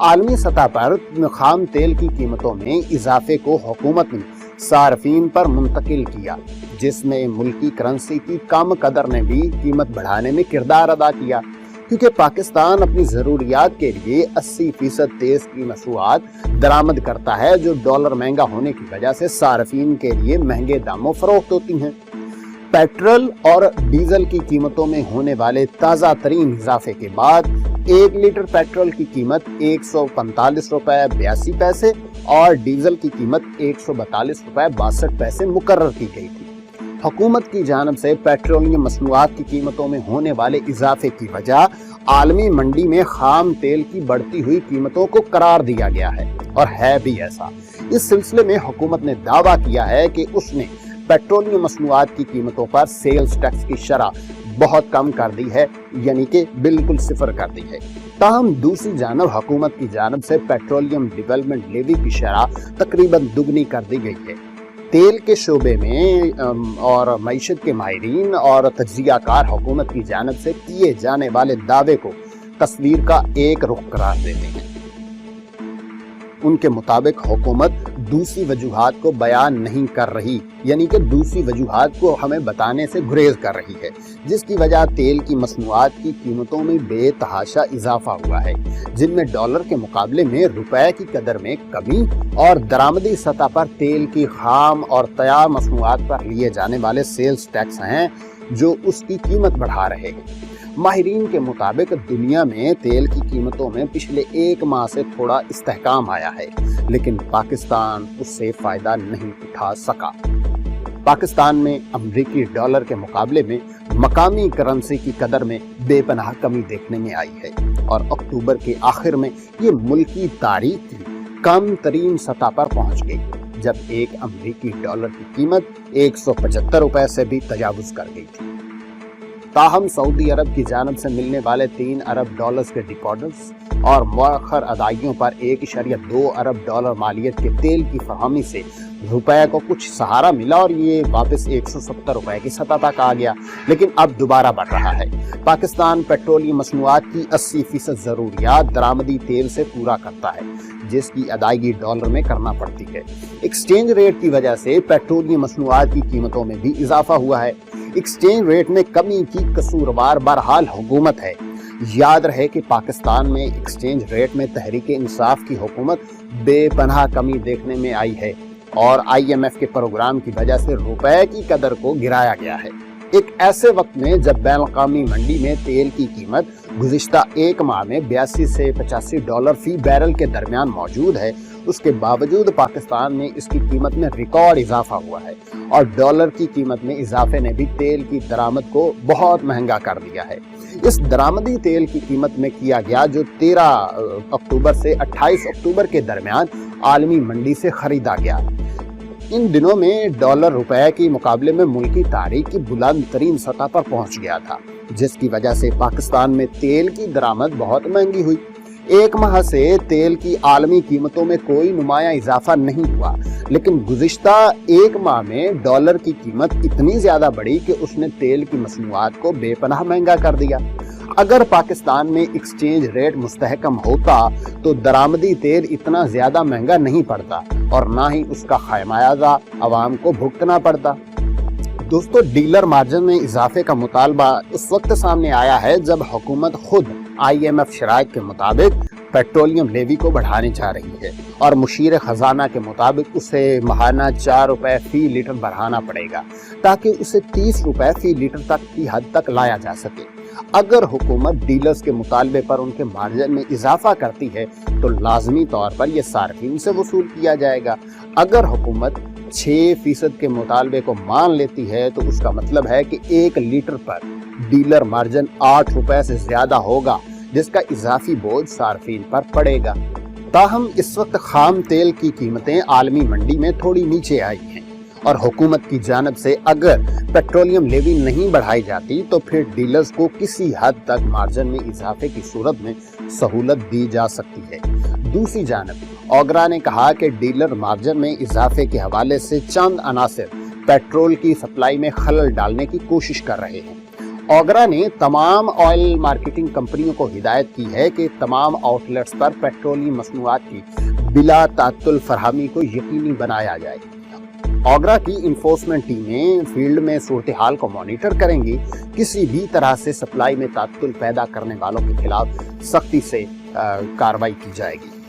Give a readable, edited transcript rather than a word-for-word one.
عالمی سطح پر خام تیل کی قیمتوں میں اضافے کو حکومت نے صارفین پر منتقل کیا، جس میں ملکی کرنسی کی کم قدر نے بھی قیمت بڑھانے میں کردار ادا کیا، کیونکہ پاکستان اپنی ضروریات کے لیے 80% تیل کی مصنوعات درآمد کرتا ہے، جو ڈالر مہنگا ہونے کی وجہ سے صارفین کے لیے مہنگے داموں فروخت ہوتی ہیں۔ پیٹرول اور ڈیزل کی قیمتوں میں ہونے والے تازہ ترین اضافے کے بعد 1 لیٹر پیٹرول کی قیمت 145 روپے 82 پیسے اور ڈیزل کی قیمت 142 روپے 62 پیسے مقرر کی گئی تھی۔ حکومت کی جانب سے پیٹرولیم مصنوعات کی قیمتوں میں ہونے والے اضافے کی وجہ عالمی منڈی میں خام تیل کی بڑھتی ہوئی قیمتوں کو قرار دیا گیا ہے، اور ہے بھی ایسا۔ اس سلسلے میں حکومت نے دعویٰ کیا ہے کہ اس نے پیٹرولیم مصنوعات کی قیمتوں پر سیلز ٹیکس کی شرح بہت کم کر دی ہے، یعنی کہ بالکل صفر کر دی ہے۔ تاہم دوسری جانب حکومت کی جانب سے پیٹرولیم ڈیولپمنٹ لیوی کی شرح تقریباً دگنی کر دی گئی ہے۔ تیل کے شعبے میں اور معیشت کے ماہرین اور تجزیہ کار حکومت کی جانب سے کیے جانے والے دعوے کو تصویر کا ایک رخ قرار دیتے ہیں۔ ان کے مطابق حکومت دوسری وجوہات کو بیان نہیں کر رہی، یعنی کہ دوسری وجوہات کو ہمیں بتانے سے گریز کر رہی ہے، جس کی وجہ تیل کی مصنوعات کی قیمتوں میں بے تحاشا اضافہ ہوا ہے، جن میں ڈالر کے مقابلے میں روپے کی قدر میں کمی اور درآمدی سطح پر تیل کی خام اور تیار مصنوعات پر لیے جانے والے سیلز ٹیکس ہیں، جو اس کی قیمت بڑھا رہے ہیں۔ ماہرین کے مطابق دنیا میں تیل کی قیمتوں میں پچھلے 1 ماہ سے تھوڑا استحکام آیا ہے، لیکن پاکستان اس سے فائدہ نہیں اٹھا سکا۔ پاکستان میں امریکی ڈالر کے مقابلے میں مقامی کرنسی کی قدر میں بے پناہ کمی دیکھنے میں آئی ہے، اور اکتوبر کے آخر میں یہ ملکی تاریخ کی کم ترین سطح پر پہنچ گئی، جب ایک امریکی ڈالر کی قیمت 175 روپے سے بھی تجاوز کر گئی تھی۔ تاہم سعودی عرب کی جانب سے ملنے والے 3 ارب ڈالرز کے ڈیپازٹس اور مؤخر ادائیگیوں پر 1.2 ارب ڈالر مالیت کے تیل کی فراہمی سے روپے کو کچھ سہارا ملا، اور یہ واپس 170 روپے کی سطح تک آ گیا، لیکن اب دوبارہ بڑھ رہا ہے۔ پاکستان پیٹرولیم مصنوعات کی 80% ضروریات درآمدی تیل سے پورا کرتا ہے، جس کی ادائیگی ڈالر میں کرنا پڑتی ہے۔ ایکسچینج ریٹ کی وجہ سے پیٹرولیم مصنوعات کی قیمتوں میں بھی اضافہ ہوا ہے۔ ایکسچینج ریٹ میں کمی کی قصوروار بہرحال حکومت ہے۔ یاد رہے کہ پاکستان میں ایکسچینج ریٹ میں تحریک انصاف کی حکومت بے پناہ کمی دیکھنے میں آئی ہے، اور IMF کے پروگرام کی وجہ سے روپے کی قدر کو گرایا گیا ہے۔ ایک ایسے وقت میں جب بین الاقوامی منڈی میں تیل کی قیمت گزشتہ 1 ماہ میں 82 سے 85 ڈالر فی بیرل کے درمیان موجود ہے، اس کے باوجود پاکستان میں اس کی قیمت میں ریکارڈ اضافہ ہوا ہے، اور ڈالر کی قیمت میں اضافے نے بھی تیل کی درآمد کو بہت مہنگا کر دیا ہے۔ اس درآمدی تیل کی قیمت میں کیا گیا جو 13 اکتوبر سے 28 اکتوبر کے درمیان عالمی منڈی سے خریدا گیا۔ ان دنوں میں ڈالر روپے کے مقابلے میں ملکی تاریخ کی بلند ترین سطح پر پہنچ گیا تھا، جس کی وجہ سے پاکستان میں تیل کی درآمد بہت مہنگی ہوئی۔ 1 ماہ سے تیل کی عالمی قیمتوں میں کوئی نمایاں اضافہ نہیں ہوا، لیکن گزشتہ 1 ماہ میں ڈالر کی قیمت اتنی زیادہ بڑھی کہ اس نے تیل کی مصنوعات کو بے پناہ مہنگا کر دیا۔ اگر پاکستان میں ایکسچینج ریٹ مستحکم ہوتا تو درآمدی تیل اتنا زیادہ مہنگا نہیں پڑتا، اور نہ ہی اس کا خمیازہ عوام کو بھگتنا پڑتا۔ دوستو، ڈیلر مارجن میں اضافے کا مطالبہ اس وقت سامنے آیا ہے جب حکومت خود IMF شرائط کے مطابق پیٹرولیم لیوی کو بڑھانے جا رہی ہے، اور مشیر خزانہ کے مطابق اسے ماہانہ 4 روپے فی لیٹر بڑھانا پڑے گا، تاکہ اسے 30 روپے فی لیٹر تک کی حد تک لایا جا سکے۔ اگر حکومت ڈیلرز کے مطالبے پر ان کے مارجن میں اضافہ کرتی ہے تو لازمی طور پر یہ صارفین سے وصول کیا جائے گا۔ اگر حکومت 6% کے مطالبے کو مان لیتی ہے تو اس کا مطلب ہے کہ 1 لیٹر پر ڈیلر مارجن 8 روپے سے زیادہ ہوگا، جس کا اضافی بوجھ صارفین پر پڑے گا۔ تاہم اس وقت خام تیل کی قیمتیں عالمی منڈی میں تھوڑی نیچے آئی ہیں، اور حکومت کی جانب سے اگر پیٹرولیم لیوی نہیں بڑھائی جاتی تو پھر ڈیلرز کو کسی حد تک مارجن میں اضافے کی صورت میں سہولت دی جا سکتی ہے۔ دوسری جانب اوگرا نے کہا کہ ڈیلر مارجن میں اضافے کے حوالے سے چند عناصر پیٹرول کی سپلائی میں خلل ڈالنے کی کوشش کر رہے ہیں۔ اوگرا نے تمام آئل مارکیٹنگ کمپنیوں کو ہدایت کی ہے کہ تمام آؤٹ لیٹس پر پیٹرولیم مصنوعات کی بلا تعطل فراہمی کو یقینی بنایا جائے۔ اوگرا کی انفورسمنٹ ٹیمیں فیلڈ میں صورتحال کو مانیٹر کریں گی، کسی بھی طرح سے سپلائی میں تعطل پیدا کرنے والوں کے خلاف سختی سے کارروائی کی جائے گی۔